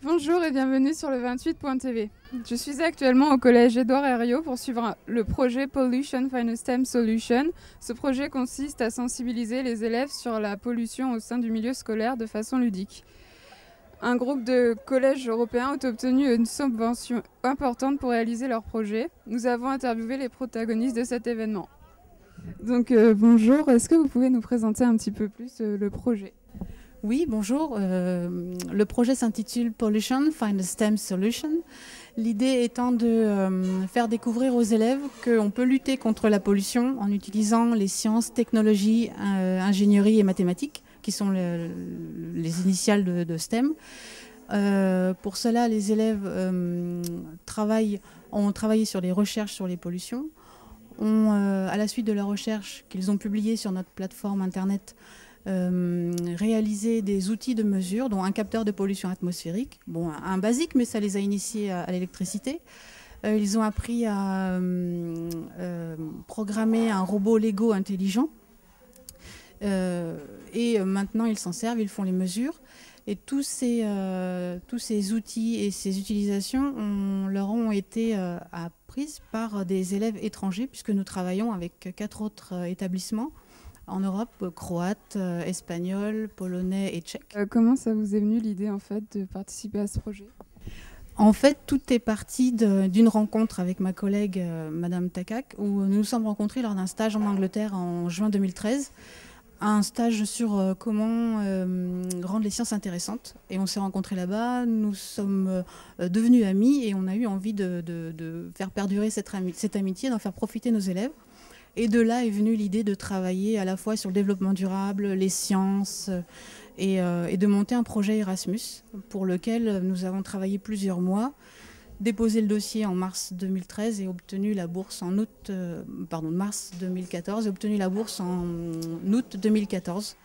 Bonjour et bienvenue sur le 28.tv. Je suis actuellement au collège Édouard Herriot pour suivre le projet Pollution Find a STEM Solution. Ce projet consiste à sensibiliser les élèves sur la pollution au sein du milieu scolaire de façon ludique. Un groupe de collèges européens a obtenu une subvention importante pour réaliser leur projet. Nous avons interviewé les protagonistes de cet événement. Donc bonjour, est-ce que vous pouvez nous présenter un petit peu plus le projet ? Oui, bonjour. Le projet s'intitule Pollution Find a STEM Solution. L'idée étant de faire découvrir aux élèves qu'on peut lutter contre la pollution en utilisant les sciences, technologies, ingénierie et mathématiques, qui sont les initiales de STEM. Pour cela, les élèves ont travaillé sur les recherches sur les pollutions. À la suite de la recherche qu'ils ont publiée sur notre plateforme internet, réaliser des outils de mesure, dont un capteur de pollution atmosphérique, bon, un basique, mais ça les a initiés à l'électricité. Ils ont appris à programmer un robot Lego intelligent. Et maintenant, ils s'en servent, ils font les mesures. Et tous ces outils et ces utilisations leur ont été apprises par des élèves étrangers, puisque nous travaillons avec 4 autres établissements en Europe, croate, espagnol, polonais et tchèque. Comment ça vous est venu l'idée en fait de participer à ce projet ? En fait, tout est parti d'une rencontre avec ma collègue Madame Takak, où nous nous sommes rencontrés lors d'un stage en Angleterre en juin 2013. Un stage sur comment rendre les sciences intéressantes. Et on s'est rencontrés là-bas, nous sommes devenus amis et on a eu envie de faire perdurer cette amitié, d'en faire profiter nos élèves. Et de là est venue l'idée de travailler à la fois sur le développement durable, les sciences et de monter un projet Erasmus pour lequel nous avons travaillé plusieurs mois, déposé le dossier en mars 2013 et obtenu la bourse en mars 2014 et obtenu la bourse en août 2014.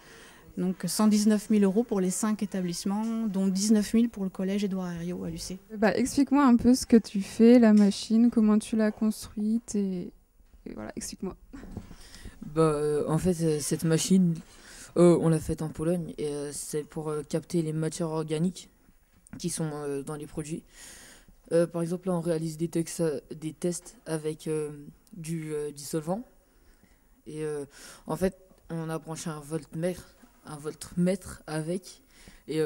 Donc 119 000 € pour les 5 établissements, dont 19 000 pour le collège Édouard Herriot à l'UC. Explique-moi un peu ce que tu fais, la machine, comment tu l'as construite et voilà, explique-moi. En fait, cette machine, on l'a faite en Pologne et c'est pour capter les matières organiques qui sont dans les produits. Par exemple, là, on réalise des tests avec du dissolvant. Et en fait, on a branché un voltmètre avec. Et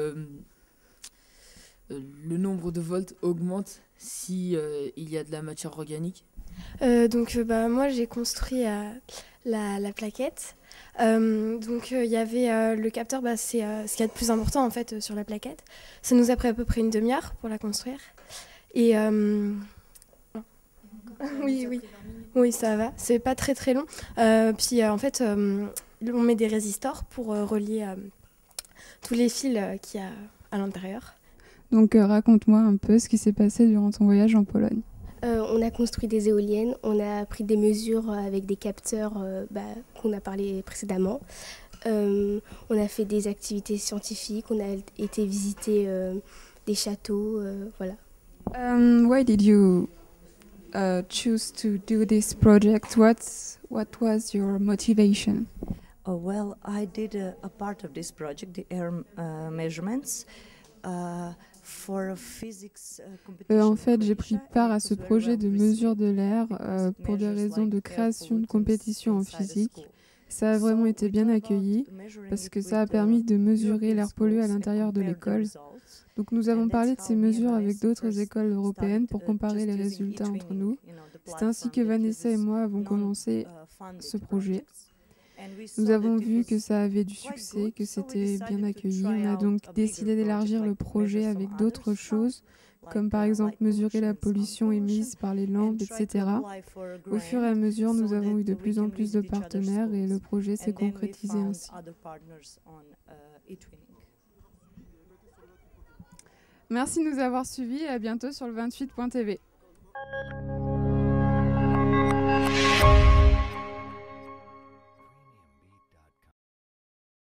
le nombre de volts augmente si il y a de la matière organique. Moi j'ai construit la plaquette. Il y avait le capteur, c'est ce qu'il y a de plus important en fait sur la plaquette. Ça nous a pris à peu près une demi-heure pour la construire. Et oui, ça va. C'est pas très très long. En fait, on met des résistors pour relier tous les fils qu'il y a à l'intérieur. Donc raconte-moi un peu ce qui s'est passé durant ton voyage en Pologne. On a construit des éoliennes, on a pris des mesures avec des capteurs qu'on a parlé précédemment. On a fait des activités scientifiques, on a été visiter des châteaux, voilà. Why did you choose to do this project? What was your motivation? Oh, well, I did a part of this project, the air measurements. En fait, j'ai pris part à ce projet de mesure de l'air pour des raisons de création de compétitions en physique. Ça a vraiment été bien accueilli parce que ça a permis de mesurer l'air pollué à l'intérieur de l'école. Donc nous avons parlé de ces mesures avec d'autres écoles européennes pour comparer les résultats entre nous. C'est ainsi que Vanessa et moi avons commencé ce projet. Nous avons vu que ça avait du succès, que c'était bien accueilli. On a donc décidé d'élargir le projet avec d'autres choses, comme par exemple mesurer la pollution émise par les lampes, etc. Au fur et à mesure, nous avons eu de plus en plus de partenaires et le projet s'est concrétisé ainsi. Merci de nous avoir suivis et à bientôt sur le 28.tv.